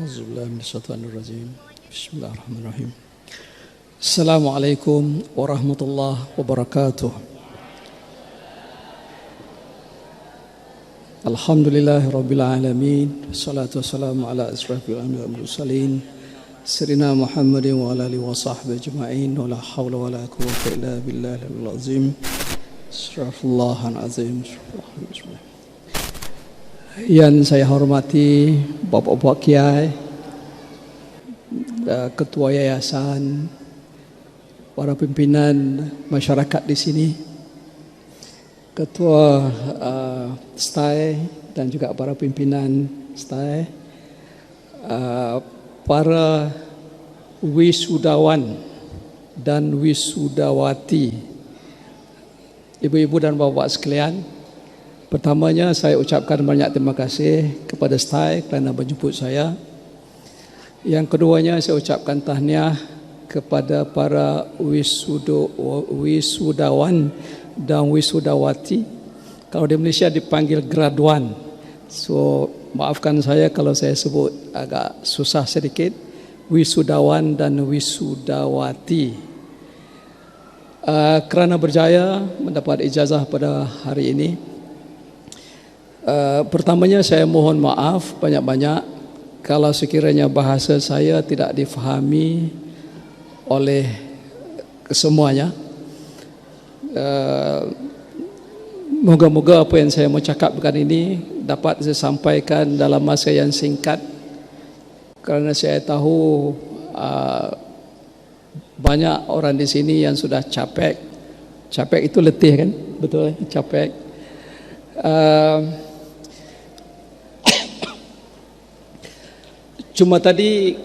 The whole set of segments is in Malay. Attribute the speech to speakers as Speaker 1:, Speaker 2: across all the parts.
Speaker 1: Auzubillahi minasyaitonir rajim. Bismillahirrahmanirrahim. Assalamualaikum warahmatullahi wabarakatuh. Alhamdulillahirabbil alamin. Wassalatu wassalamu ala asyrafil anbiya'i wal mursalin. Sayyidina Muhammadin wa ala alihi wa sahbihi ajma'in. Wa la haula wa la quwwata illa billahil azim. Astaghfirullahal azim. Yang saya hormati Bapak-Bapak Kiai, Ketua Yayasan, para pimpinan masyarakat di sini, Ketua STAI dan juga para pimpinan STAI, para wisudawan dan wisudawati, ibu-ibu dan bapak sekalian. Pertamanya saya ucapkan banyak terima kasih kepada STAI kerana menjemput saya. Yang keduanya saya ucapkan tahniah kepada para wisudawan dan wisudawati. Kalau di Malaysia dipanggil graduan. So maafkan saya kalau saya sebut agak susah sedikit. Wisudawan dan wisudawati. Kerana berjaya mendapat ijazah pada hari ini. Pertamanya saya mohon maaf banyak-banyak kalau sekiranya bahasa saya tidak difahami oleh kesemuanya. Moga-moga apa yang saya mau cakapkan ini dapat saya sampaikan dalam masa yang singkat, kerana saya tahu banyak orang di sini yang sudah capek. Capek itu letih kan? Betul, capek. Cuma tadi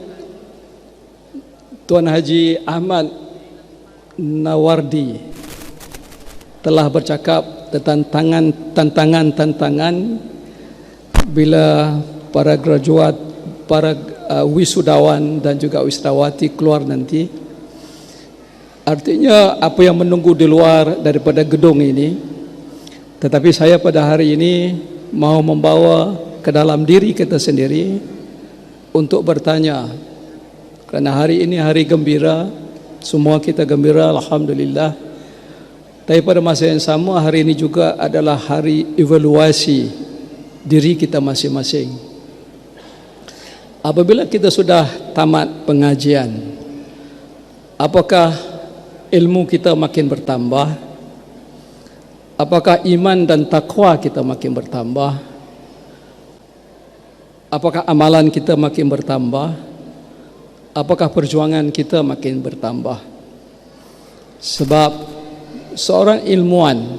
Speaker 1: Tuan Haji Ahmad Nawardi telah bercakap tentang tantangan bila para graduat, para wisudawan dan juga wisudawati keluar nanti. Artinya apa yang menunggu di luar daripada gedung ini. Tetapi saya pada hari ini mau membawa ke dalam diri kita sendiri untuk bertanya, kerana hari ini hari gembira, semua kita gembira, alhamdulillah. Tapi pada masa yang sama, hari ini juga adalah hari evaluasi diri kita masing-masing. Apabila kita sudah tamat pengajian, apakah ilmu kita makin bertambah? Apakah iman dan takwa kita makin bertambah? Apakah amalan kita makin bertambah? Apakah perjuangan kita makin bertambah? Sebab seorang ilmuwan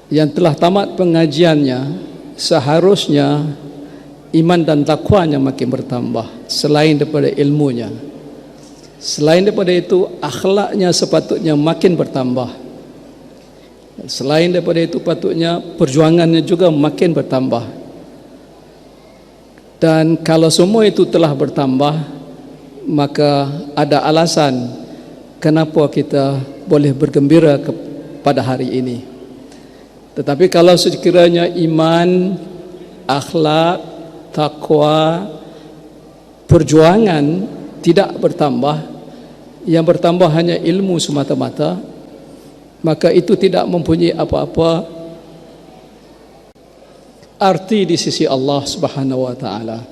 Speaker 1: yang telah tamat pengajiannya, seharusnya iman dan takwanya makin bertambah selain daripada ilmunya. Selain daripada itu, akhlaknya sepatutnya makin bertambah. Selain daripada itu, patutnya perjuangannya juga makin bertambah. Dan kalau semua itu telah bertambah, maka ada alasan kenapa kita boleh bergembira pada hari ini. Tetapi kalau sekiranya iman, akhlak, takwa, perjuangan tidak bertambah, yang bertambah hanya ilmu semata-mata, maka itu tidak mempunyai apa-apa arti di sisi Allah Subhanahu wa taala.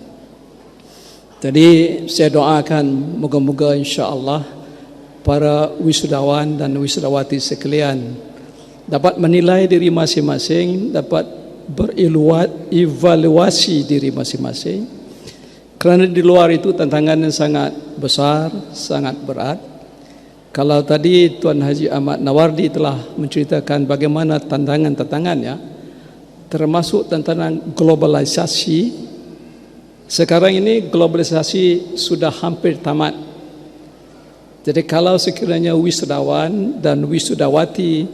Speaker 1: Jadi saya doakan moga-moga insya-Allah para wisudawan dan wisudawati sekalian dapat menilai diri masing-masing, dapat berevaluasi diri masing-masing. Kerana di luar itu tantangan yang sangat besar, sangat berat. Kalau tadi Tuan Haji Ahmad Nawardi telah menceritakan bagaimana tantangan-tantangannya, termasuk tantangan globalisasi. Sekarang ini globalisasi sudah hampir tamat. Jadi kalau sekiranya wisudawan dan wisudawati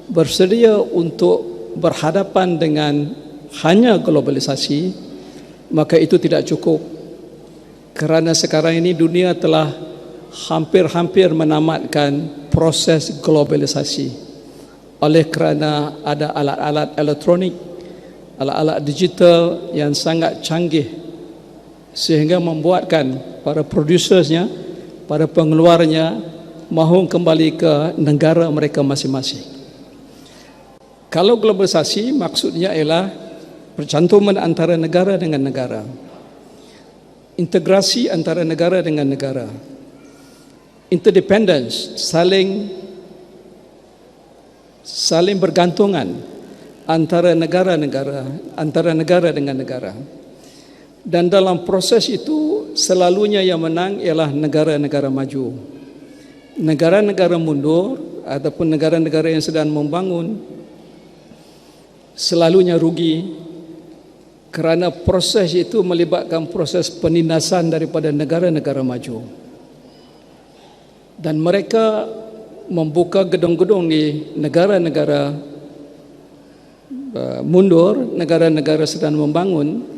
Speaker 1: bersedia untuk berhadapan dengan hanya globalisasi, maka itu tidak cukup. Kerana sekarang ini dunia telah hampir-hampir menamatkan proses globalisasi. Oleh kerana ada alat-alat elektronik, alat-alat digital yang sangat canggih, sehingga membuatkan para produsersnya, para pengeluarnya mahu kembali ke negara mereka masing-masing. Kalau globalisasi maksudnya ialah percantuman antara negara dengan negara, integrasi antara negara dengan negara, interdependence, saling bergantungan antara negara-negara, antara negara dengan negara. Dan dalam proses itu selalunya yang menang ialah negara-negara maju. Negara-negara mundur ataupun negara-negara yang sedang membangun selalunya rugi, kerana proses itu melibatkan proses penindasan daripada negara-negara maju. Dan mereka membuka gedung-gedung di negara-negara mundur, negara-negara sedang membangun,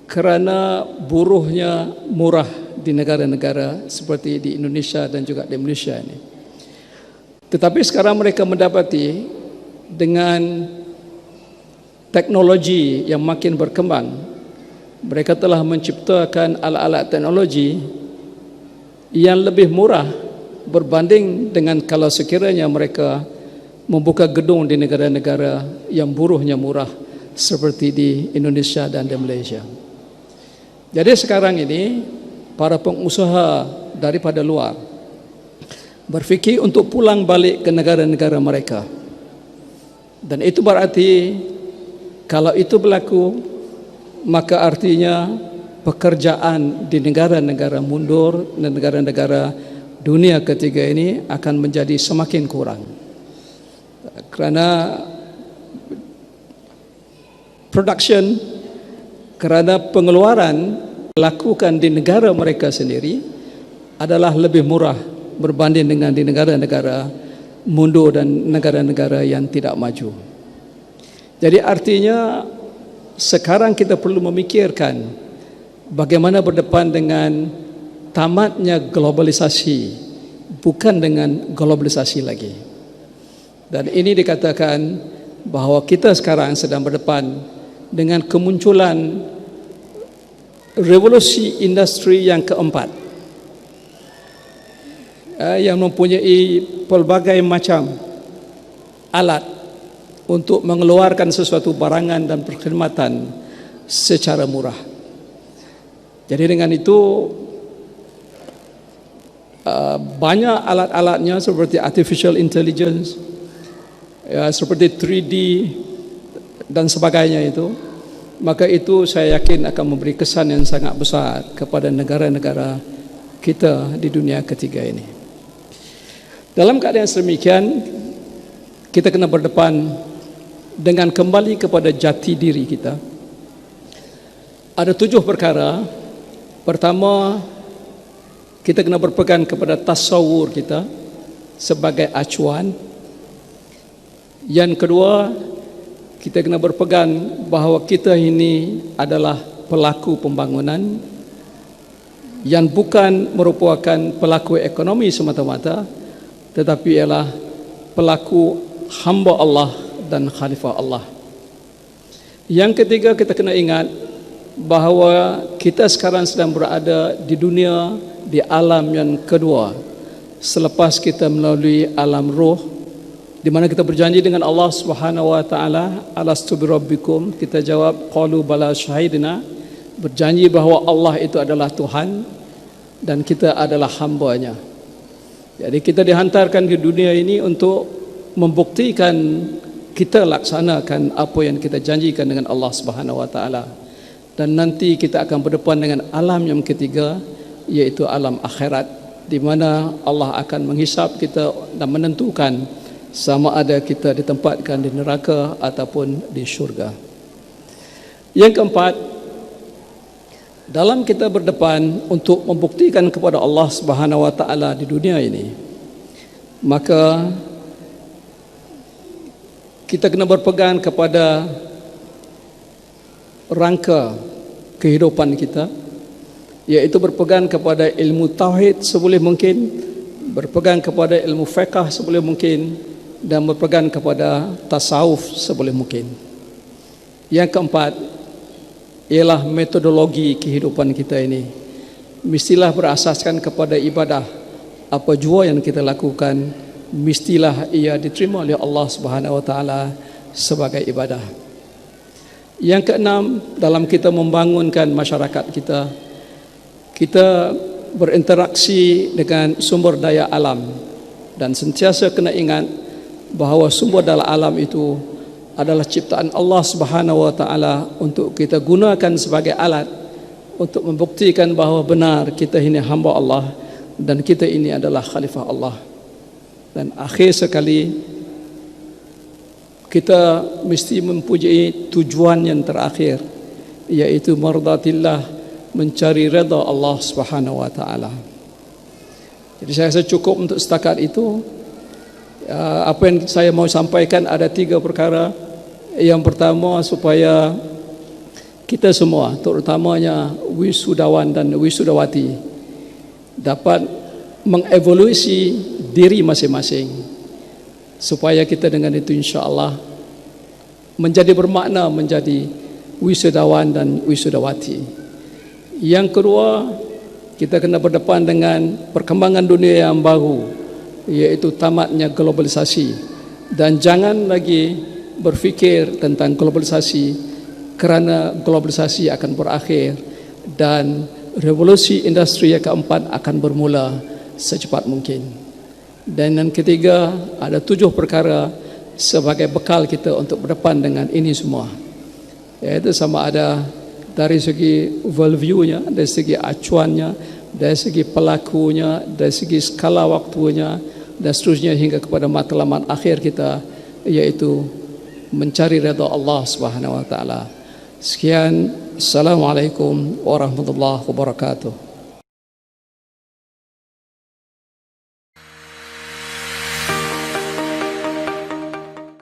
Speaker 1: kerana buruhnya murah di negara-negara seperti di Indonesia dan juga di Malaysia ini. Tetapi sekarang mereka mendapati dengan teknologi yang makin berkembang, mereka telah menciptakan alat-alat teknologi yang lebih murah berbanding dengan kalau sekiranya mereka membuka gedung di negara-negara yang buruhnya murah seperti di Indonesia dan di Malaysia. Jadi sekarang ini para pengusaha daripada luar berfikir untuk pulang balik ke negara-negara mereka. Dan itu berarti kalau itu berlaku, maka artinya pekerjaan di negara-negara mundur dan negara-negara dunia ketiga ini akan menjadi semakin kurang. Kerana production, kerana pengeluaran lakukan di negara mereka sendiri adalah lebih murah berbanding dengan di negara-negara mundur dan negara-negara yang tidak maju. Jadi artinya sekarang kita perlu memikirkan bagaimana berdepan dengan tamatnya globalisasi, bukan dengan globalisasi lagi. Dan ini dikatakan bahawa kita sekarang sedang berdepan dengan kemunculan revolusi industri yang keempat, yang mempunyai pelbagai macam alat untuk mengeluarkan sesuatu barangan dan perkhidmatan secara murah. Jadi dengan itu banyak alat-alatnya seperti artificial intelligence, seperti 3D dan sebagainya itu, maka itu saya yakin akan memberi kesan yang sangat besar kepada negara-negara kita di dunia ketiga ini. Dalam keadaan sedemikian, kita kena berdepan dengan kembali kepada jati diri kita. Ada 7 perkara. Pertama, kita kena berpegang kepada tasawur kita sebagai acuan. Yang kedua, kita kena berpegang bahawa kita ini adalah pelaku pembangunan yang bukan merupakan pelaku ekonomi semata-mata, tetapi ialah pelaku hamba Allah dan khalifah Allah. Yang ketiga, kita kena ingat bahawa kita sekarang sedang berada di dunia, di alam yang kedua selepas kita melalui alam roh, di mana kita berjanji dengan Allah Subhanahu wa taala, alastu birabbikum, kita jawab qalu bala syahidna, berjanji bahawa Allah itu adalah Tuhan dan kita adalah hamba-Nya. Jadi kita dihantarkan ke dunia ini untuk membuktikan kita laksanakan apa yang kita janjikan dengan Allah Subhanahu wa taala. Dan nanti kita akan berdepan dengan alam yang ketiga, yaitu alam akhirat, di mana Allah akan menghisap kita dan menentukan sama ada kita ditempatkan di neraka ataupun di syurga. Yang keempat, dalam kita berdepan untuk membuktikan kepada Allah Subhanahu wa taala di dunia ini, maka kita kena berpegang kepada rangka kehidupan kita, yaitu berpegang kepada ilmu tauhid seboleh mungkin, berpegang kepada ilmu fiqh seboleh mungkin, dan berpegang kepada tasawuf seboleh mungkin. Yang keempat, ialah metodologi kehidupan kita ini mestilah berasaskan kepada ibadah. Apa jua yang kita lakukan mestilah ia diterima oleh Allah Subhanahu wa taala sebagai ibadah. Yang keenam, dalam kita membangunkan masyarakat kita, kita berinteraksi dengan sumber daya alam dan sentiasa kena ingat bahawa sumber daya alam itu adalah ciptaan Allah Subhanahu wa taala untuk kita gunakan sebagai alat untuk membuktikan bahawa benar kita ini hamba Allah dan kita ini adalah khalifah Allah. Dan akhir sekali, kita mesti mempunyai tujuan yang terakhir, yaitu mardatillah, mencari redha Allah Subhanahu wa taala. Jadi saya rasa cukup untuk setakat itu. Apa yang saya mau sampaikan ada 3 perkara. Yang pertama, supaya kita semua, terutamanya wisudawan dan wisudawati, dapat mengevaluasi diri masing-masing, supaya kita dengan itu insya-Allah menjadi bermakna menjadi wisudawan dan wisudawati. Yang kedua, kita kena berdepan dengan perkembangan dunia yang baru, yaitu tamatnya globalisasi, dan jangan lagi berfikir tentang globalisasi, kerana globalisasi akan berakhir dan revolusi industri yang keempat akan bermula secepat mungkin. Dan yang ketiga, ada 7 perkara sebagai bekal kita untuk berdepan dengan ini semua, iaitu sama ada dari segi worldview-nya, dari segi acuannya, dari segi pelakunya, dari segi skala waktunya, dan seterusnya hingga kepada matlamat akhir kita, yaitu mencari redha Allah Subhanahu wa taala. Sekian, assalamualaikum warahmatullahi wabarakatuh.